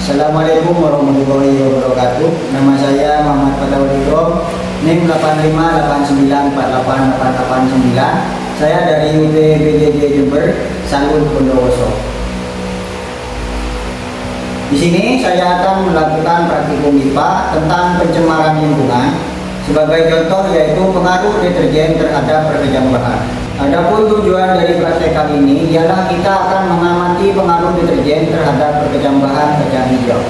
Assalamualaikum warahmatullahi wabarakatuh. Nama saya Muhammad Fatahul Ikrom, NIM 8559488889. Saya dari UTBJJ Jember, Sanggul Bondowoso. Di sini saya akan melakukan praktikum IPA tentang pencemaran lingkungan. Sebagai contoh yaitu pengaruh deterjen terhadap pekerjaan bahan. Adapun tujuan dari praktek kali ini ialah kita akan mengamati pengaruh deterjen terhadap pekerjaan bahan kacang hijau.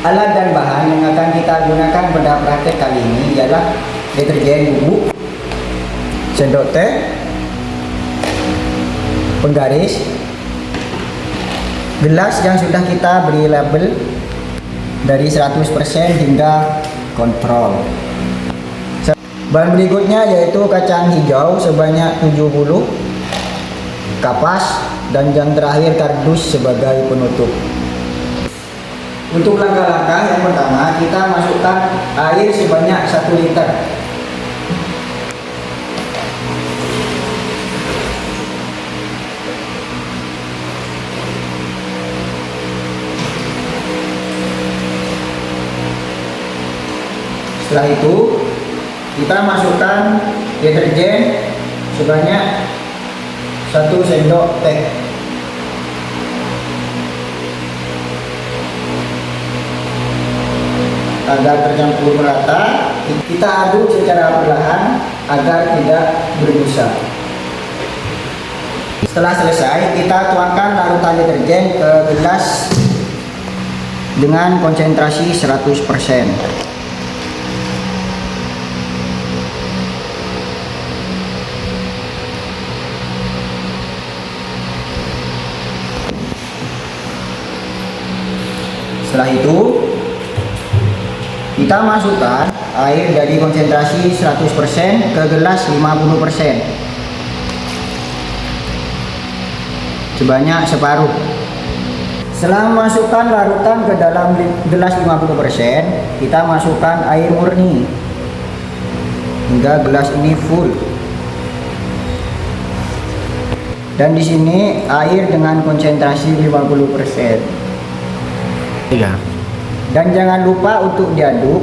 Alat dan bahan yang akan kita gunakan pada praktek kali ini ialah deterjen bubuk, sendok teh, penggaris, gelas yang sudah kita beri label dari 100% hingga kontrol. Bahan berikutnya yaitu kacang hijau sebanyak 70, kapas, dan yang terakhir kardus sebagai penutup. Untuk langkah-langkah yang pertama, kita masukkan air sebanyak 1 liter. Setelah itu kita masukkan deterjen sebanyak 1 sendok teh. Agar tercampur merata, kita aduk secara perlahan agar tidak berbusa. Setelah selesai, kita tuangkan larutan deterjen ke gelas dengan konsentrasi 100%. Setelah itu kita masukkan air dari konsentrasi 100% ke gelas 50%, sebanyak separuh. Setelah memasukkan larutan ke dalam gelas 50%, kita masukkan air murni hingga gelas ini full. Dan di sini air dengan konsentrasi 50%. Dan jangan lupa untuk diaduk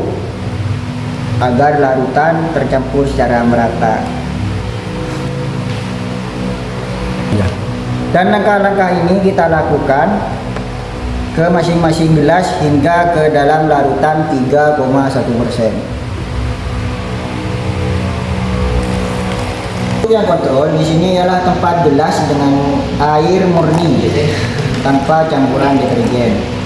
agar larutan tercampur secara merata. Dan langkah-langkah ini kita lakukan ke masing-masing gelas hingga ke dalam larutan 3,1%. Yang kontrol di sini ialah tempat gelas dengan air murni tanpa campuran deterjen.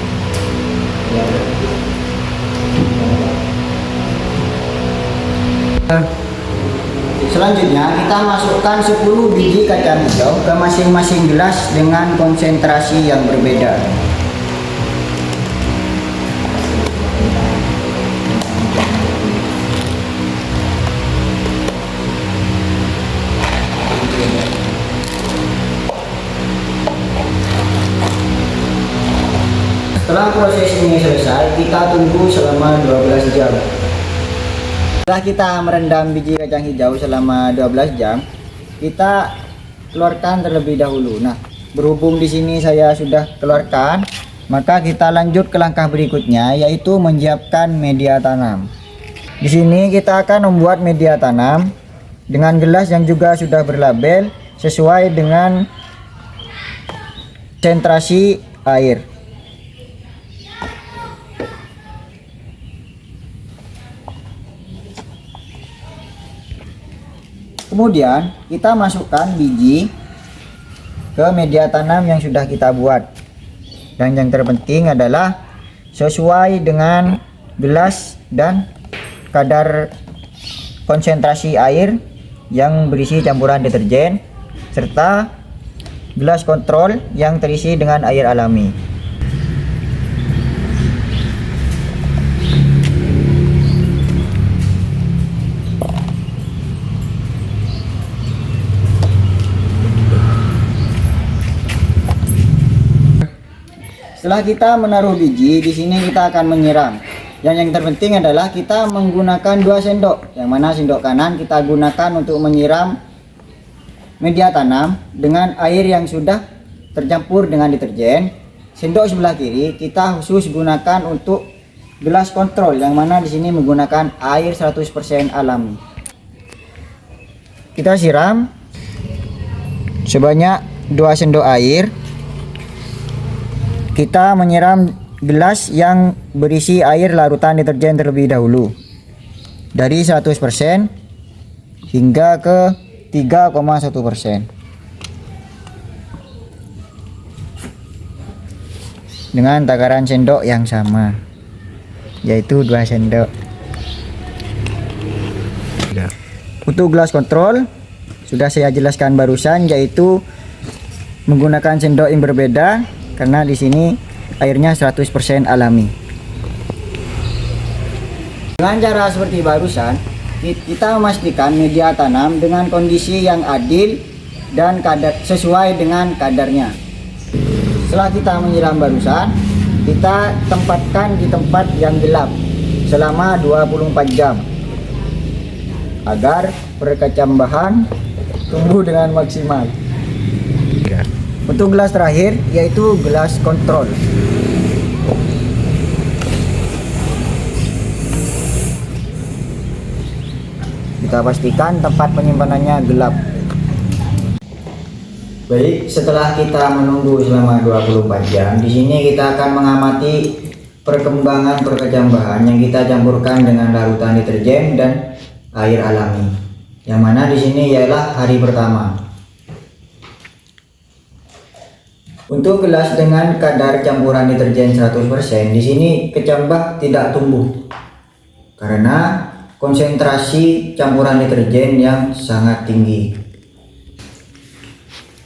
Selanjutnya kita masukkan 10 biji kacang hijau ke masing-masing gelas dengan konsentrasi yang berbeda. Setelah proses ini selesai, kita tunggu selama 12 jam. Setelah kita merendam biji kacang hijau selama 12 jam, kita keluarkan terlebih dahulu. Nah, berhubung di sini saya sudah keluarkan, maka kita lanjut ke langkah berikutnya, yaitu menyiapkan media tanam. Di sini kita akan membuat media tanam dengan gelas yang juga sudah berlabel sesuai dengan konsentrasi air. Kemudian kita masukkan biji ke media tanam yang sudah kita buat. Dan yang terpenting adalah sesuai dengan gelas dan kadar konsentrasi air yang berisi campuran deterjen serta gelas kontrol yang terisi dengan air alami. Setelah kita menaruh biji, di sini kita akan menyiram. Yang terpenting adalah kita menggunakan 2 sendok, yang mana sendok kanan kita gunakan untuk menyiram media tanam dengan air yang sudah tercampur dengan deterjen, sendok sebelah kiri kita khusus gunakan untuk gelas kontrol, yang mana di sini menggunakan air 100% alami. Kita siram sebanyak 2 sendok air. Kita menyiram gelas yang berisi air larutan deterjen terlebih dahulu dari 100% hingga ke 3,1% dengan takaran sendok yang sama, yaitu 2 sendok. Untuk gelas kontrol sudah saya jelaskan barusan, yaitu menggunakan sendok yang berbeda karena di sini airnya 100% alami. Dengan cara seperti barusan, kita memastikan media tanam dengan kondisi yang adil dan sesuai dengan kadarnya. Setelah kita menyiram barusan, kita tempatkan di tempat yang gelap selama 24 jam agar perkecambahan tumbuh dengan maksimal. Untuk gelas terakhir yaitu gelas kontrol. Kita pastikan tempat penyimpanannya gelap. Baik, setelah kita menunggu selama 24 jam, di sini kita akan mengamati perkembangan perkecambahan yang kita campurkan dengan larutan deterjen dan air alami. Yang mana di sini ialah hari pertama. Untuk gelas dengan kadar campuran deterjen 100%, di sini kecambah tidak tumbuh karena konsentrasi campuran deterjen yang sangat tinggi.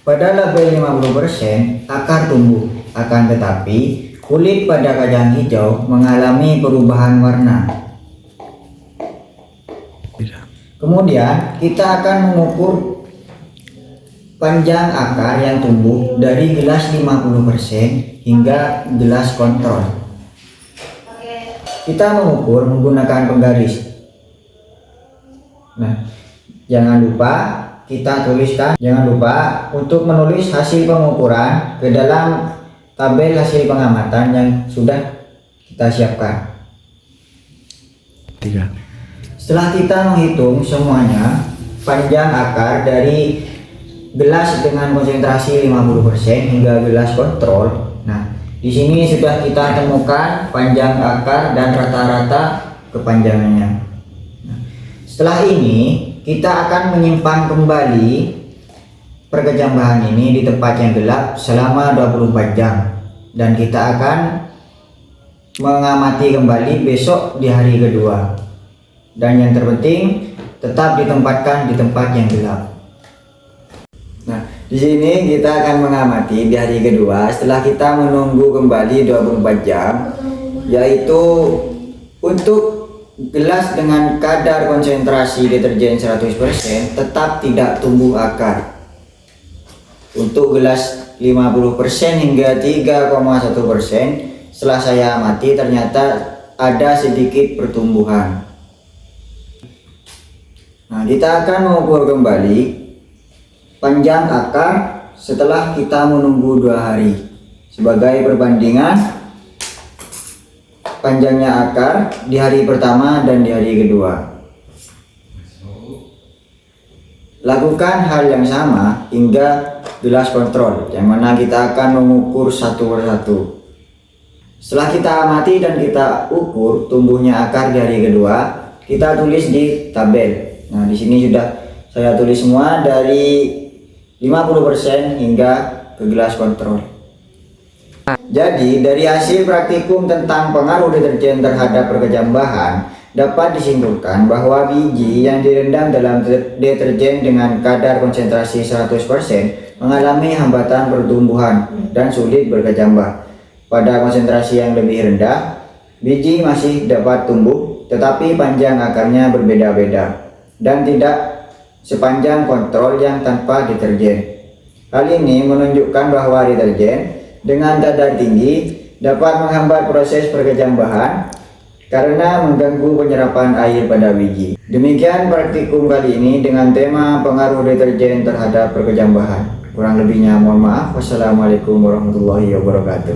Pada label 50% akar tumbuh, akan tetapi kulit pada kacang hijau mengalami perubahan warna. Kemudian kita akan mengukur panjang akar yang tumbuh dari gelas 50% hingga gelas kontrol. Kita mengukur menggunakan penggaris. Nah, jangan lupa kita tuliskan, jangan lupa untuk menulis hasil pengukuran ke dalam tabel hasil pengamatan yang sudah kita siapkan. Setelah kita menghitung semuanya, panjang akar dari gelas dengan konsentrasi 50% hingga gelas kontrol. Nah, di sini sudah kita temukan panjang akar dan rata-rata kepanjangannya. Nah, setelah ini kita akan menyimpan kembali perkecambahan ini di tempat yang gelap selama 24 jam dan kita akan mengamati kembali besok di hari kedua. Dan yang terpenting tetap ditempatkan di tempat yang gelap. Nah, di sini kita akan mengamati di hari kedua setelah kita menunggu kembali 24 jam, yaitu untuk gelas dengan kadar konsentrasi deterjen 100% tetap tidak tumbuh akar. Untuk gelas 50% hingga 3,1%, setelah saya amati ternyata ada sedikit pertumbuhan. Nah, kita akan mengukur kembali panjang akar setelah kita menunggu 2 hari sebagai perbandingan panjangnya akar di hari pertama dan di hari kedua. Lakukan hal yang sama hingga gelas kontrol, yang mana kita akan mengukur satu persatu. Setelah kita amati dan kita ukur tumbuhnya akar di hari kedua, kita tulis di tabel. Nah, di sini sudah saya tulis semua dari 50% hingga ke gelas kontrol. Jadi dari hasil praktikum tentang pengaruh deterjen terhadap perkecambahan dapat disimpulkan bahwa biji yang direndam dalam deterjen dengan kadar konsentrasi 100% mengalami hambatan pertumbuhan dan sulit berkecambah. Pada konsentrasi yang lebih rendah, biji masih dapat tumbuh, tetapi panjang akarnya berbeda-beda dan tidak sepanjang kontrol yang tanpa deterjen. Hal ini menunjukkan bahwa deterjen dengan kadar tinggi dapat menghambat proses perkecambahan karena mengganggu penyerapan air pada biji. Demikian praktikum kali ini dengan tema pengaruh deterjen terhadap perkecambahan. Kurang lebihnya mohon maaf. Wassalamualaikum warahmatullahi wabarakatuh.